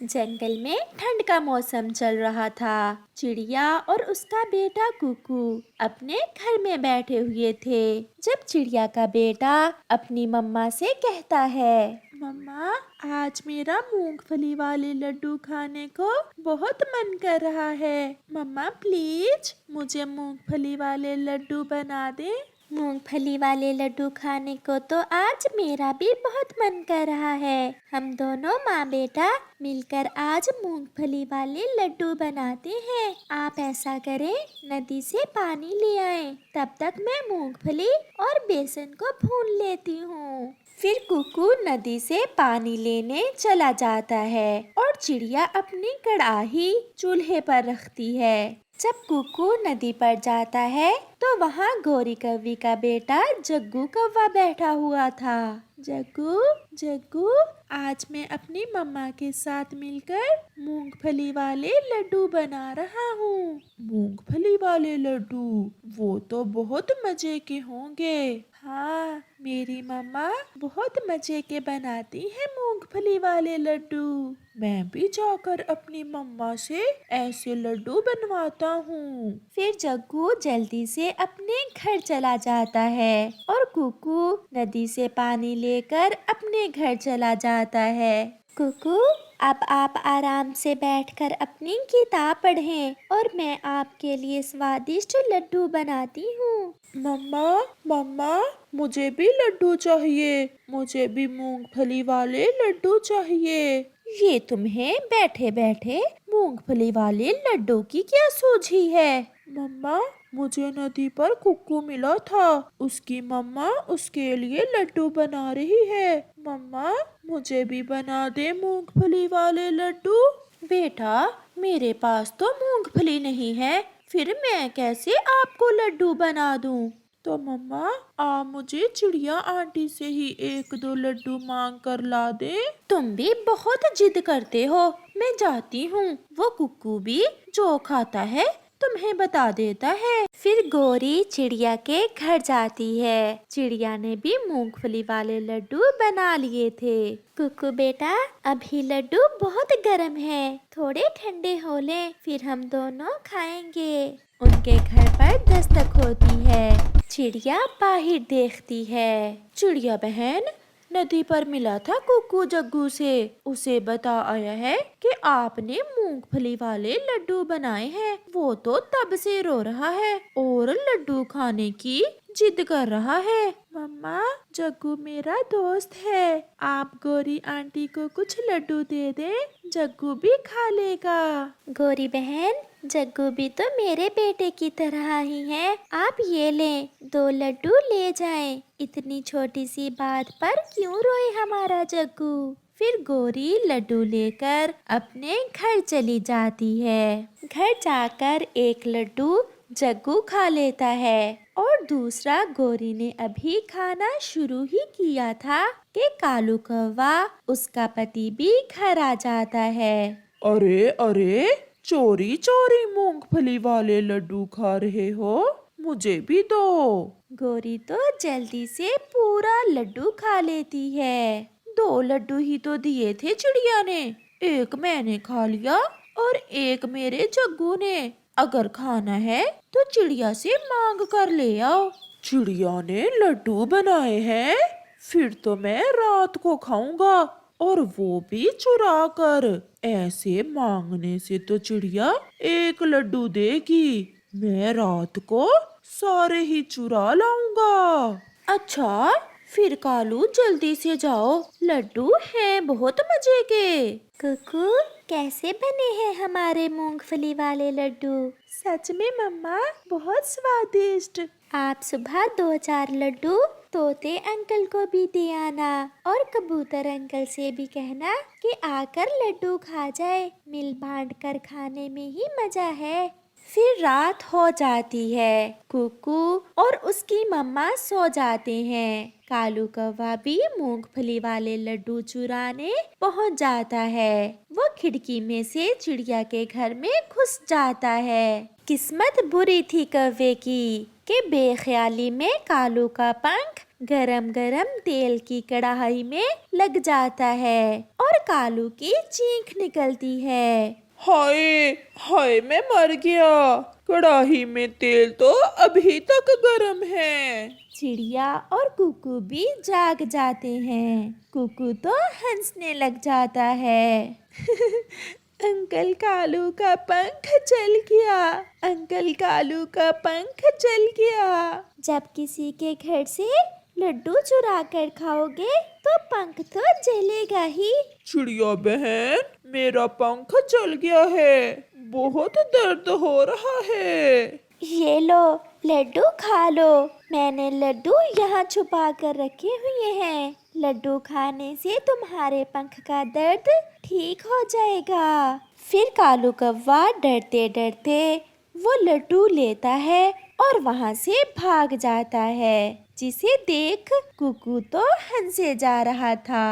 जंगल में ठंड का मौसम चल रहा था। चिड़िया और उसका बेटा कुकू अपने घर में बैठे हुए थे। जब चिड़िया का बेटा अपनी मम्मा से कहता है, मम्मा, आज मेरा मूंगफली वाले लड्डू खाने को बहुत मन कर रहा है। मम्मा प्लीज मुझे मूंगफली वाले लड्डू बना दे। मूंगफली वाले लड्डू खाने को तो आज मेरा भी बहुत मन कर रहा है। हम दोनों माँ बेटा मिलकर आज मूंगफली वाले लड्डू बनाते हैं। आप ऐसा करें, नदी से पानी ले आएं। तब तक मैं मूंगफली और बेसन को भून लेती हूँ। फिर कुकू नदी से पानी लेने चला जाता है और चिड़िया अपनी कड़ाही चूल्हे पर रखती है। जब कुकू नदी पर जाता है तो वहाँ गोरी कौवी का बेटा जग्गू कौवा बैठा हुआ था। जग्गू जग्गू, आज मैं अपनी मम्मा के साथ मिलकर मूंगफली वाले लड्डू बना रहा हूँ। मूंगफली वाले लड्डू, वो तो बहुत मजे के होंगे। हाँ, मेरी मम्मा बहुत मजे के बनाती है मूंगफली वाले लड्डू। मैं भी जाकर अपनी मम्मा से ऐसे लड्डू बनवाता हूँ। फिर जग्गू जल्दी से अपने घर चला जाता है और कुकू नदी से पानी लेकर अपने घर चला जाता है। कुकू, अब आप आराम से बैठकर अपनी किताब पढ़ें और मैं आपके लिए स्वादिष्ट लड्डू बनाती हूँ। मम्मा मम्मा, मुझे भी लड्डू चाहिए। मुझे भी मूंगफली वाले लड्डू चाहिए। ये तुम्हें बैठे बैठे मूंगफली वाले लड्डू की क्या सूझी है? मम्मा, मुझे नदी पर कुक्कू मिला था। उसकी मम्मा उसके लिए लड्डू बना रही है। मम्मा, मुझे भी बना दे मूंगफली वाले लड्डू। बेटा, मेरे पास तो मूंगफली नहीं है, फिर मैं कैसे आपको लड्डू बना दूं? तो मम्मा, आप मुझे चिड़िया आंटी से ही 1-2 लड्डू मांग कर ला दे। तुम भी बहुत जिद करते हो। मैं जाती हूँ। वो कुक्कू भी जो खाता है तुम्हें बता देता है। फिर गोरी चिड़िया के घर जाती है। चिड़िया ने भी मूंगफली वाले लड्डू बना लिए थे। कुक्कू बेटा, अभी लड्डू बहुत गर्म है, थोड़े ठंडे हो ले, फिर हम दोनों खाएंगे। उनके घर पर दस्तक होती है। चिड़िया बाहर देखती है। चिड़िया बहन, नदी पर मिला था कुकू जग्गू से। उसे बता आया है कि आपने मूंगफली वाले लड्डू बनाए हैं। वो तो तब से रो रहा है और लड्डू खाने की जिद कर रहा है। मम्मा, जग्गू मेरा दोस्त है। आप गोरी आंटी को कुछ लड्डू दे दे, जग्गू भी खा लेगा। गोरी बहन, जग्गू भी तो मेरे बेटे की तरह ही है। आप ये लें, 2 लड्डू ले जाएं। इतनी छोटी सी बात पर क्यों रोए हमारा जग्गू? फिर गोरी लड्डू लेकर अपने घर चली जाती है। घर जाकर एक लड्डू जग्गू खा लेता है और दूसरा गोरी ने अभी खाना शुरू ही किया था कि कालू कौवा, उसका पति भी घर आ जाता है। अरे अरे, चोरी चोरी मूंगफली वाले लड्डू खा रहे हो? मुझे भी दो। गोरी तो जल्दी से पूरा लड्डू खा लेती है। 2 लड्डू ही तो दिए थे चिड़िया ने, एक मैंने खा लिया और एक मेरे जग्गू ने। अगर खाना है तो चिड़िया से मांग कर ले आओ। चिड़िया ने लड्डू बनाए हैं? फिर तो मैं रात को खाऊंगा, और वो भी चुरा कर। ऐसे मांगने से तो चिड़िया 1 लड्डू देगी। मैं रात को सारे ही चुरा लाऊंगा। अच्छा, फिर कालू जल्दी से जाओ, लड्डू हैं बहुत मजे के। कुकू, कैसे बने हैं हमारे मूंगफली वाले लड्डू? सच में मम्मा, बहुत स्वादिष्ट। आप सुबह 2-4 लड्डू तोते अंकल को भी दे आना और कबूतर अंकल से भी कहना कि आकर लड्डू खा जाए। मिल बांट कर खाने में ही मजा है। फिर रात हो जाती है। कुकू और उसकी मम्मा सो जाते हैं। कालू कौवा भी मूंगफली वाले लड्डू चुराने पहुंच जाता है। वो खिड़की में से चिड़िया के घर में घुस जाता है। किस्मत बुरी थी कौवे की कि बेख्याली में कालू का पंख गरम गरम तेल की कढ़ाई में लग जाता है और कालू की चीख निकलती है। हाय हाय, मैं मर गया। कढ़ाई में तेल तो अभी तक गरम है। चिड़िया और कुकू भी जाग जाते हैं। कुकू तो हंसने लग जाता है। अंकल कालू का पंख जल गया। अंकल कालू का पंख जल गया। जब किसी के घर से लड्डू चुरा कर खाओगे तो पंख तो जलेगा ही। चिड़िया बहन, मेरा पंख जल गया है, बहुत दर्द हो रहा है। ये लो लड्डू खा लो। मैंने लड्डू यहाँ छुपा कर रखे हुए हैं। लड्डू खाने से तुम्हारे पंख का दर्द ठीक हो जाएगा। फिर कालू कौवा डरते डरते वो लड्डू लेता है और वहाँ से भाग जाता है, जिसे देख कुकू तो हंसे जा रहा था।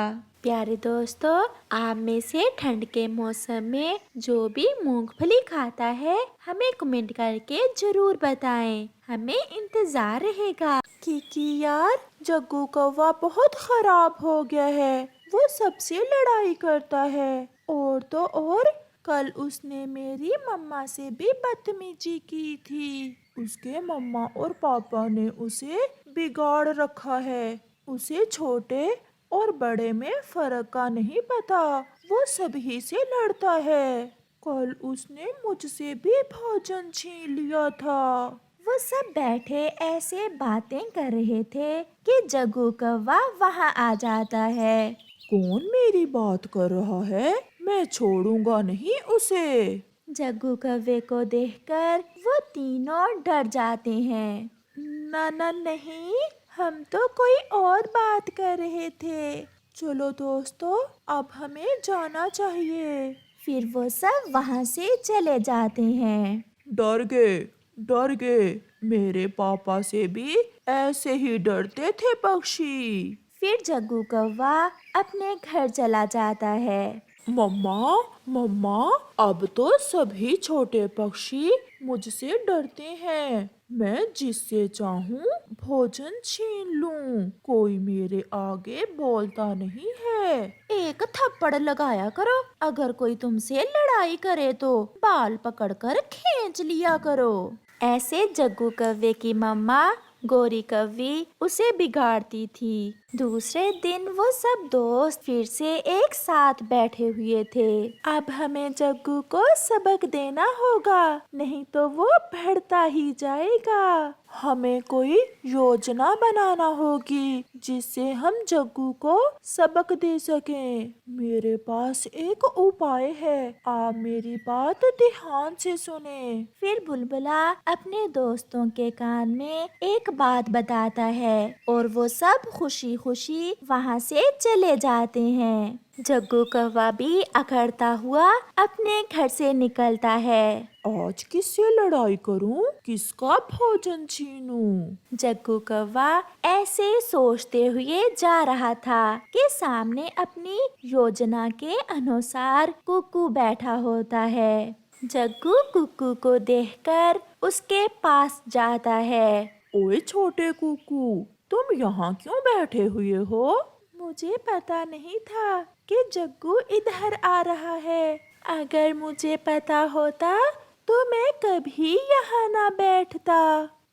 प्यारे दोस्तों, आप में से ठंड के मौसम में जो भी मूंगफली खाता है हमें कमेंट करके जरूर बताएं। हमें इंतजार रहेगा। कि यार, जग्गू कौवा बहुत खराब हो गया है। वो सबसे लड़ाई करता है, और तो और कल उसने मेरी मम्मा से भी बदतमीजी की थी। उसके मम्मा और पापा ने उसे बिगाड़ रखा है। उसे छोटे और बड़े में फर्क का नहीं पता। वो सभी से लड़ता है। कल उसने मुझसे भी भोजन छीन लिया था। वो सब बैठे ऐसे बातें कर रहे थे कि जग्गू कौवा वहाँ आ जाता है। कौन मेरी बात कर रहा है? मैं छोड़ूंगा नहीं उसे। जग्गू कौवे को देखकर वो तीनों डर जाते हैं। ना ना नहीं, हम तो कोई और बात कर रहे थे। चलो दोस्तों, अब हमें जाना चाहिए। फिर वो सब वहाँ से चले जाते हैं। डर गए। मेरे पापा से भी ऐसे ही डरते थे पक्षी। फिर जग्गू कौवा अपने घर चला जाता है। मम्मा मम्मा, अब तो सभी छोटे पक्षी मुझसे डरते हैं। मैं जिससे चाहूँ भोजन छीन लूं, कोई मेरे आगे बोलता नहीं है। एक थप्पड़ लगाया करो। अगर कोई तुमसे लड़ाई करे तो बाल पकड़कर खींच लिया करो। ऐसे जग्गू कौवे की मम्मा गोरी कौवी उसे बिगाड़ती थी। दूसरे दिन वो सब दोस्त फिर से एक साथ बैठे हुए थे। अब हमें जग्गू को सबक देना होगा, नहीं तो वो बढ़ता ही जाएगा। हमें कोई योजना बनाना होगी जिससे हम जग्गू को सबक दे सकें। मेरे पास एक उपाय है, आप मेरी बात ध्यान से सुने। फिर बुलबुला अपने दोस्तों के कान में एक बात बताता है और वो सब खुशी खुशी वहाँ से चले जाते हैं। जग्गू कौवा भी अकड़ता हुआ अपने घर से निकलता है। आज किससे लड़ाई करूं? किसका भोजन छीनूं? जग्गू कौवा ऐसे सोचते हुए जा रहा था कि सामने अपनी योजना के अनुसार कुकू बैठा होता है। जग्गू कुकू को देखकर उसके पास जाता है। ओए छोटे कुकू, तुम यहाँ क्यों बैठे हुए हो? मुझे पता नहीं था कि जग्गू इधर आ रहा है। अगर मुझे पता होता तो मैं कभी यहाँ ना बैठता।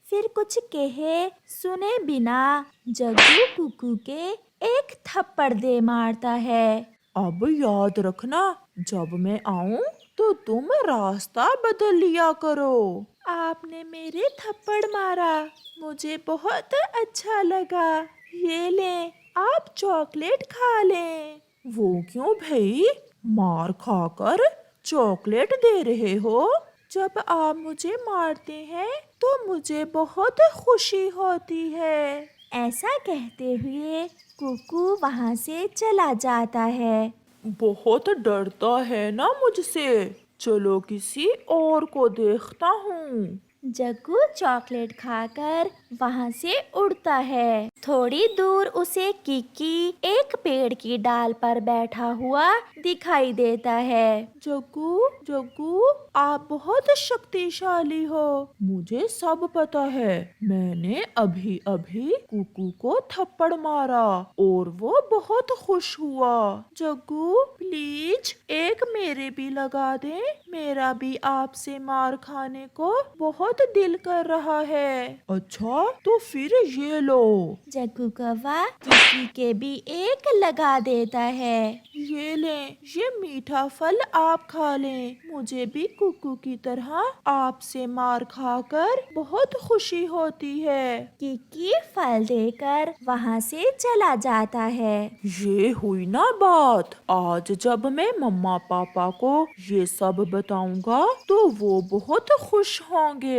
फिर कुछ कहे सुने बिना जग्गू कुकू के एक थप्पड़ दे मारता है। अब याद रखना, जब मैं आऊं तो तुम रास्ता बदल लिया करो। आपने मेरे थप्पड़ मारा, मुझे बहुत अच्छा लगा। ये लें, आप चॉकलेट खा लें। वो क्यों भाई? मार खाकर चॉकलेट दे रहे हो? जब आप मुझे मारते हैं तो मुझे बहुत खुशी होती है। ऐसा कहते हुए कुकू वहाँ से चला जाता है। बहुत डरता है ना मुझसे। चलो किसी और को देखता हूँ। जग्गू चॉकलेट खाकर वहाँ से उड़ता है। थोड़ी दूर उसे किकी एक पेड़ की डाल पर बैठा हुआ दिखाई देता है। जग्गू, जग्गू, आप बहुत शक्तिशाली हो। मुझे सब पता है। मैंने अभी अभी कुकू को थप्पड़ मारा और वो बहुत खुश हुआ। जग्गू, प्लीज एक मेरे भी लगा दे। मेरा भी आपसे मार खाने को बहुत दिल कर रहा है। अच्छा, तो फिर ये लो। जग्गू कौवा किकी के भी एक लगा देता है। ये लें, ये मीठा फल आप खा लें। मुझे भी कुकू की तरह आपसे मार खाकर बहुत खुशी होती है। किकी फल देकर वहाँ से चला जाता है। ये हुई ना बात। आज जब मैं मम्मा पापा को ये सब बताऊंगा तो वो बहुत खुश होंगे।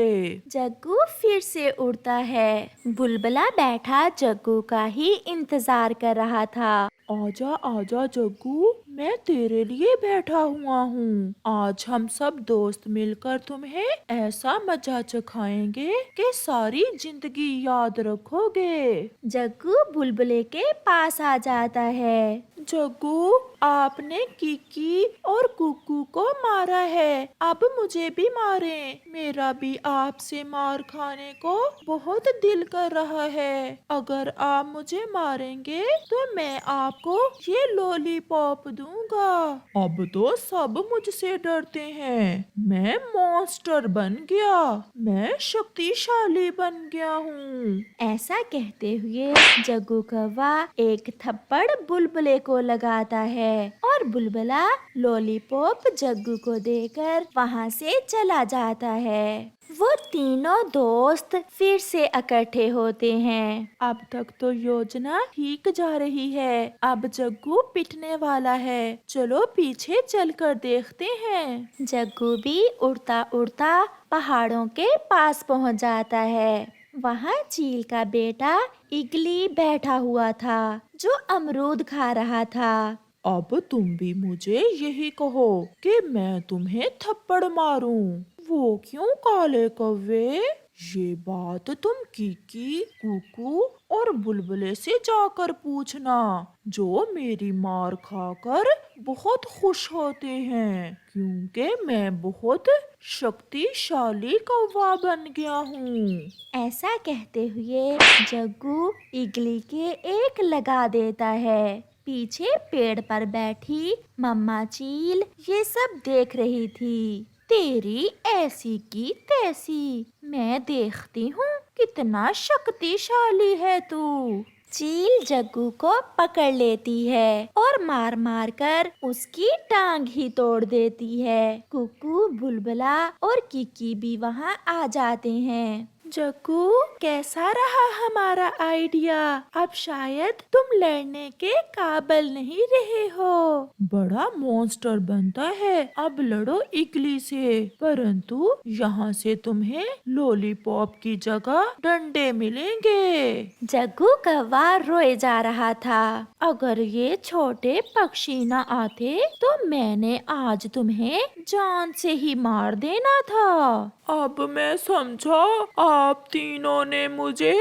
जग्गू फिर से उड़ता है। बुलबुला बैठा जग्गू का ही इंतजार कर रहा था। आजा आजा जग्गू, मैं तेरे लिए बैठा हुआ हूँ। आज हम सब दोस्त मिलकर तुम्हें ऐसा मजा चखाएंगे कि सारी जिंदगी याद रखोगे। जग्गू बुलबुले के पास आ जाता है। जग्गू, आपने किकी और कुकू को मारा है। अब मुझे भी मारें। मेरा भी आपसे मार खाने को बहुत दिल कर रहा है। अगर आप मुझे मारेंगे तो मैं आपको ये लॉलीपॉप दूंगा। अब तो सब मुझसे डरते हैं। मैं मॉन्स्टर बन गया। मैं शक्तिशाली बन गया हूँ। ऐसा कहते हुए जग्गू कौवा एक थप्पड़ बुलबुले को लगाता है और बुलबुला लॉलीपॉप जग्गू को देकर वहाँ से चला जाता है। वो तीनों दोस्त फिर से इकट्ठे होते हैं। अब तक तो योजना ठीक जा रही है। अब जग्गू पिटने वाला है। चलो पीछे चलकर देखते हैं। जग्गू भी उड़ता उड़ता पहाड़ों के पास पहुँच जाता है। वहाँ चील का बेटा इगली बैठा हुआ था जो अमरूद खा रहा था। अब तुम भी मुझे यही कहो कि मैं तुम्हें थप्पड़ मारूं। वो क्यों काले कौवे? ये बात तुम किकी, कुकू और बुलबुले से जाकर पूछना, जो मेरी मार खाकर बहुत खुश होते हैं, क्योंकि मैं बहुत शक्तिशाली कौवा बन गया हूँ। ऐसा कहते हुए जग्गू इगली के एक लगा देता है। पीछे पेड़ पर बैठी मम्मा चील ये सब देख रही थी। तेरी ऐसी की तैसी, मैं देखती हूँ कितना शक्तिशाली है तू। चील जग्गू को पकड़ लेती है और मार मार कर उसकी टांग ही तोड़ देती है। कुकू, बुलबुला और किकी भी वहाँ आ जाते हैं। जग्गू, कैसा रहा हमारा आइडिया? अब शायद तुम लड़ने के काबिल नहीं रहे हो। बड़ा मॉन्स्टर बनता है। अब लड़ो इगली से, परंतु यहाँ से तुम्हें लॉलीपॉप की जगह डंडे मिलेंगे। जग्गू कौवा रोए जा रहा था। अगर ये छोटे पक्षी न आते तो मैंने आज तुम्हें जान से ही मार देना था। अब मैं समझा आप तीनों ने मुझे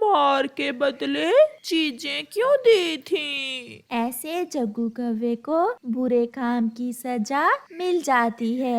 मार के बदले चीजें क्यों दी थी। ऐसे जग्गू कौवे को बुरे काम की सजा मिल जाती है।